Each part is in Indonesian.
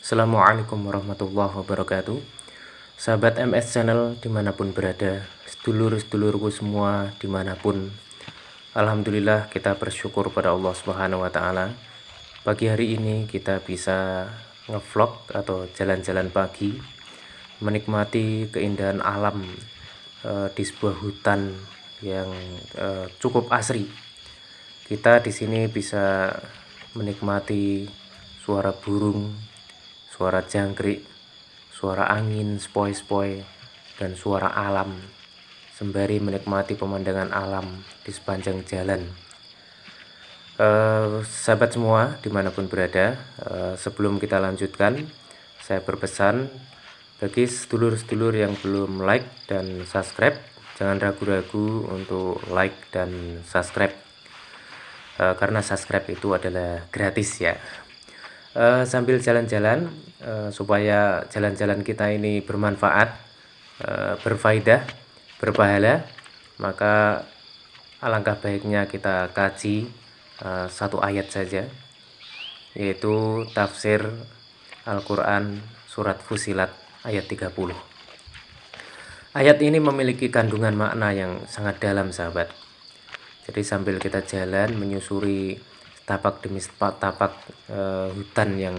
Assalamualaikum warahmatullahi wabarakatuh. Sahabat MS Channel dimanapun berada, sedulur-sedulurku semua dimanapun, Alhamdulillah kita bersyukur pada Allah Subhanahu Wa Taala. Pagi hari ini kita bisa ngevlog atau jalan-jalan pagi, menikmati keindahan alam di sebuah hutan yang cukup asri. Kita di sini bisa menikmati suara burung, suara jangkrik, suara angin sepoi-sepoi, dan suara alam, sembari menikmati pemandangan alam di sepanjang jalan. Sahabat semua dimanapun berada, sebelum kita lanjutkan, saya berpesan bagi sedulur-sedulur yang belum like dan subscribe, jangan ragu-ragu untuk like dan subscribe, karena subscribe itu adalah gratis ya. Sambil jalan-jalan, supaya jalan-jalan kita ini bermanfaat, berfaedah, berpahala, maka alangkah baiknya kita kaji satu ayat saja, yaitu tafsir Al-Quran Surat Fussilat ayat 30. Ayat ini memiliki kandungan makna yang sangat dalam, sahabat. Jadi sambil kita jalan menyusuri tapak demi tapak hutan yang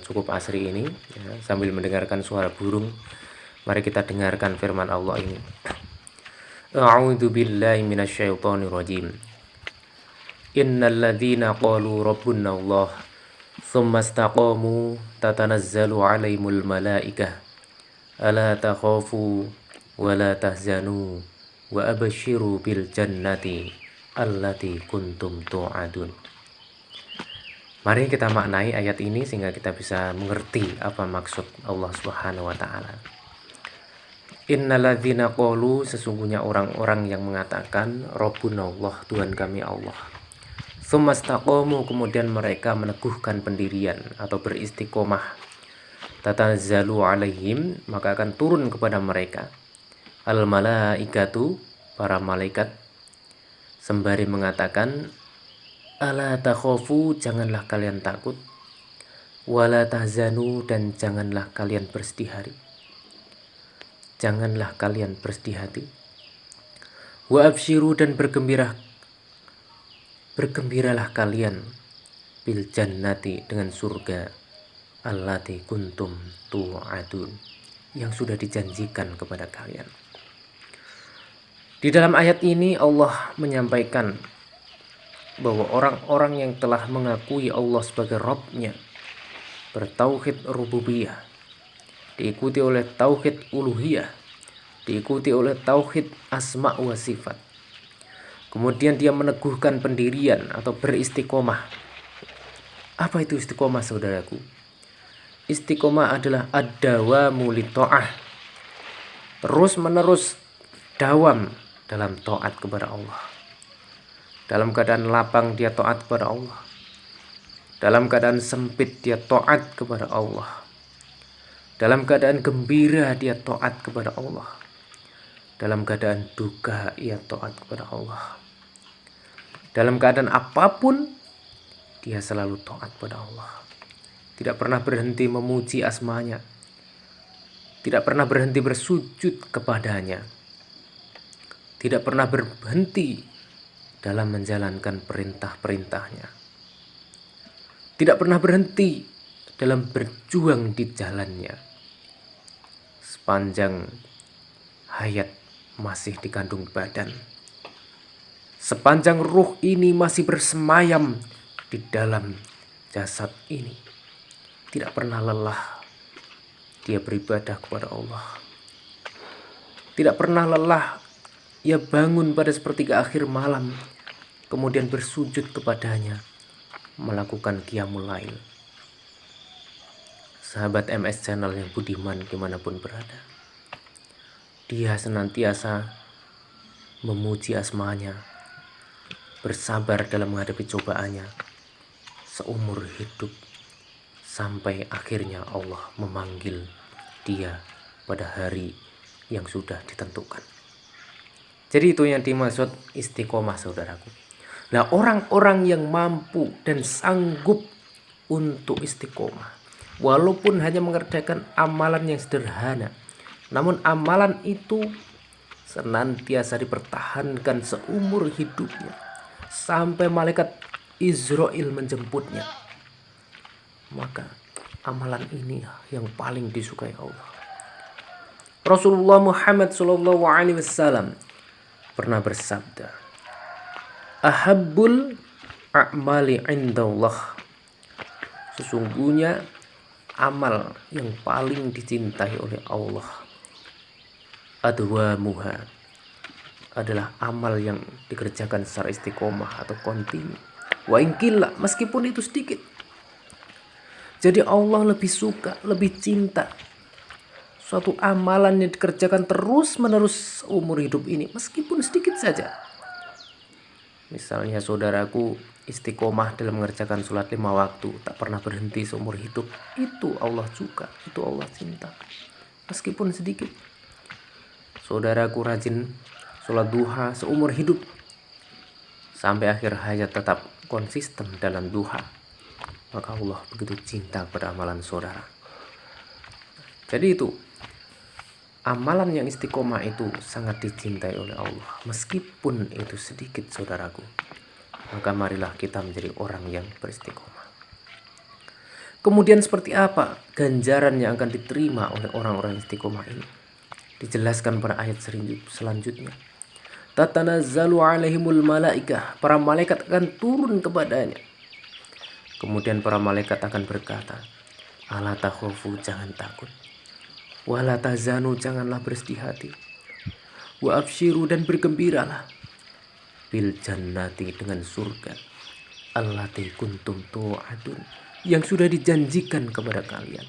cukup asri ini, ya, sambil mendengarkan suara burung, mari kita dengarkan firman Allah ini. A'udzu billahi minasyaitonir rajim. Innal ladzina qalu rabbuna Allah tsumma istaqamu tatanazzalu 'alaihimul malaikah alla takhafu wa la tahzanu wa abshiru bil jannati allati kuntum tu'adun. Mari kita maknai ayat ini sehingga kita bisa mengerti apa maksud Allah Subhanahu wa taala. Innalladzina qalu, sesungguhnya orang-orang yang mengatakan Rabbuna Allah, Tuhan kami Allah. Tsumastaqamu, kemudian mereka meneguhkan pendirian atau beristiqomah. Tatanazzalu alaihim, maka akan turun kepada mereka al malaikatu, para malaikat, sembari mengatakan ala takhafu, janganlah kalian takut, wala tahzanu, dan janganlah kalian bersedih hari. Janganlah kalian bersedih hati. Wa absyiru, dan bergembiralah kalian bil jannati, dengan surga allati kuntum tu'adun, yang sudah dijanjikan kepada kalian. Di dalam ayat ini Allah menyampaikan bahwa orang-orang yang telah mengakui Allah sebagai Rabb-nya, bertauhid rububiyah, diikuti oleh tauhid uluhiyah, diikuti oleh tauhid asma wa sifat, kemudian dia meneguhkan pendirian atau beristiqomah. Apa itu istiqomah, saudaraku? Istiqomah adalah ad-dawamu li ta'ah, terus menerus dawam dalam taat kepada Allah. Dalam keadaan lapang dia taat kepada Allah, dalam keadaan sempit dia taat kepada Allah, dalam keadaan gembira dia taat kepada Allah, dalam keadaan duka ia taat kepada Allah. Dalam keadaan apapun dia selalu taat kepada Allah. Tidak pernah berhenti memuji asmanya, tidak pernah berhenti bersujud kepadanya, tidak pernah berhenti dalam menjalankan perintah-perintahnya, tidak pernah berhenti dalam berjuang di jalannya. Sepanjang hayat masih dikandung badan, sepanjang ruh ini masih bersemayam di dalam jasad ini, tidak pernah lelah dia beribadah kepada Allah. Tidak pernah lelah ia bangun pada sepertiga akhir malam, kemudian bersujud kepadanya, melakukan qiyamul lail. Sahabat MS Channel yang budiman dimanapun berada, dia senantiasa memuji asmanya, bersabar dalam menghadapi cobaannya seumur hidup, sampai akhirnya Allah memanggil dia pada hari yang sudah ditentukan. Jadi itu yang dimaksud istiqomah, saudaraku. Nah, orang-orang yang mampu dan sanggup untuk istiqomah, walaupun hanya mengerjakan amalan yang sederhana, namun amalan itu senantiasa dipertahankan seumur hidupnya sampai malaikat Israel menjemputnya, maka amalan ini yang paling disukai Allah. Rasulullah Muhammad SAW pernah bersabda, ahabbul a'mali indallah, sesungguhnya amal yang paling dicintai oleh Allah adwamuha, adalah amal yang dikerjakan secara istiqomah atau kontinu, wa inkilla, meskipun itu sedikit. Jadi Allah lebih suka, lebih cinta suatu amalan yang dikerjakan terus menerus umur hidup ini, meskipun sedikit saja. Misalnya saudaraku istiqomah dalam mengerjakan sholat 5 waktu, tak pernah berhenti seumur hidup, itu Allah suka, itu Allah cinta, meskipun sedikit. Saudaraku rajin sholat duha seumur hidup, sampai akhir hayat tetap konsisten dalam duha, maka Allah begitu cinta pada amalan saudara. Jadi itu, amalan yang istiqomah itu sangat dicintai oleh Allah, meskipun itu sedikit saudaraku. Maka marilah kita menjadi orang yang beristiqomah. Kemudian seperti apa ganjaran yang akan diterima oleh orang-orang istiqomah ini? Dijelaskan pada ayat selanjutnya. Tatanazzalu alaihimul malaikah, para malaikat akan turun kepadanya. Kemudian para malaikat akan berkata, ala takhafu, jangan takut. Wala tahzanu, janganlah bersedih hati. Wa absyiru, dan bergembiralah. Bil jannati, dengan surga. Allati kuntum tu'adun, yang sudah dijanjikan kepada kalian.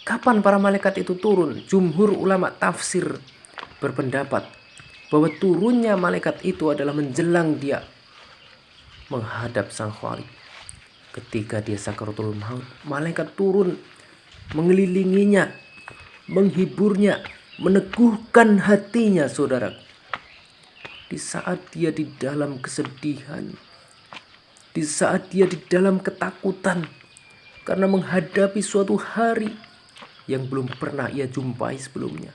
Kapan para malaikat itu turun? Jumhur ulama tafsir berpendapat bahwa turunnya malaikat itu adalah menjelang dia menghadap sang Khalik. Ketika dia sakaratul maut, malaikat turun mengelilinginya, menghiburnya, meneguhkan hatinya, saudara. Di saat dia di dalam kesedihan, di saat dia di dalam ketakutan karena menghadapi suatu hari yang belum pernah ia jumpai sebelumnya,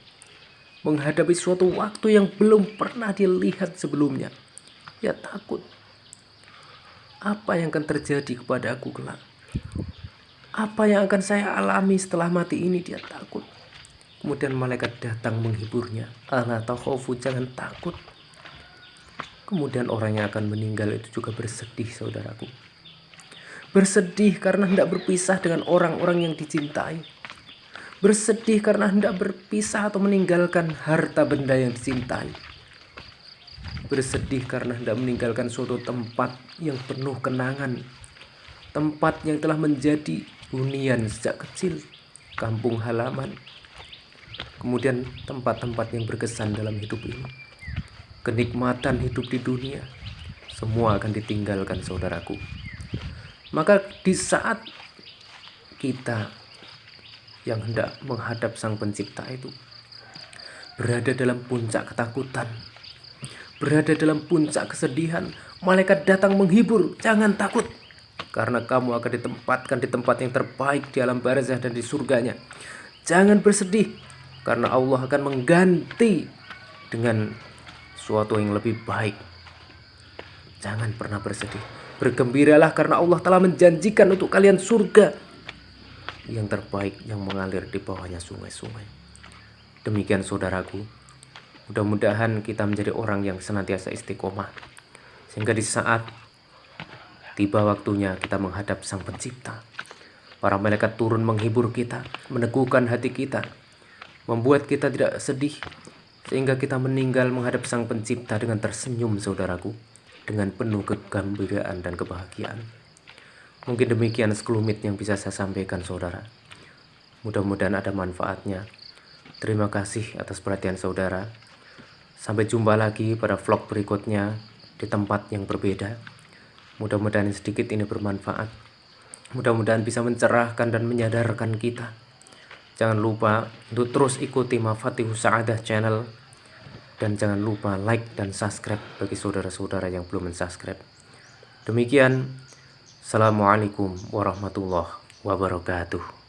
menghadapi suatu waktu yang belum pernah dia lihat sebelumnya, ia takut. Apa yang akan terjadi kepadaku kelak? Apa yang akan saya alami setelah mati ini? Dia takut. Kemudian malaikat datang menghiburnya. Ala takhafu, jangan takut. Kemudian orang yang akan meninggal itu juga bersedih, saudaraku. Bersedih karena hendak berpisah dengan orang-orang yang dicintai. Bersedih karena hendak berpisah atau meninggalkan harta benda yang dicintai. Bersedih karena hendak meninggalkan suatu tempat yang penuh kenangan. Tempat yang telah menjadi hunian sejak kecil, kampung halaman. Kemudian tempat-tempat yang berkesan dalam hidup ini, kenikmatan hidup di dunia, semua akan ditinggalkan, saudaraku. Maka di saat kita yang hendak menghadap Sang Pencipta itu berada dalam puncak ketakutan, berada dalam puncak kesedihan, malaikat datang menghibur. Jangan takut, karena kamu akan ditempatkan di tempat yang terbaik di alam barzah dan di surganya. Jangan bersedih, karena Allah akan mengganti dengan suatu yang lebih baik. Jangan pernah bersedih. Bergembiralah karena Allah telah menjanjikan untuk kalian surga yang terbaik yang mengalir di bawahnya sungai-sungai. Demikian saudaraku. Mudah-mudahan kita menjadi orang yang senantiasa istiqomah, sehingga di saat tiba waktunya kita menghadap Sang Pencipta, para malaikat turun menghibur kita, meneguhkan hati kita, membuat kita tidak sedih, sehingga kita meninggal menghadap Sang Pencipta dengan tersenyum, saudaraku, dengan penuh kegembiraan dan kebahagiaan. Mungkin demikian sekelumit yang bisa saya sampaikan, saudara. Mudah-mudahan ada manfaatnya. Terima kasih atas perhatian saudara. Sampai jumpa lagi pada vlog berikutnya di tempat yang berbeda. Mudah-mudahan sedikit ini bermanfaat. Mudah-mudahan bisa mencerahkan dan menyadarkan kita. Jangan lupa untuk terus ikuti Mafatihus Sa'adah channel. Dan jangan lupa like dan subscribe bagi saudara-saudara yang belum mensubscribe. Demikian. Assalamualaikum warahmatullahi wabarakatuh.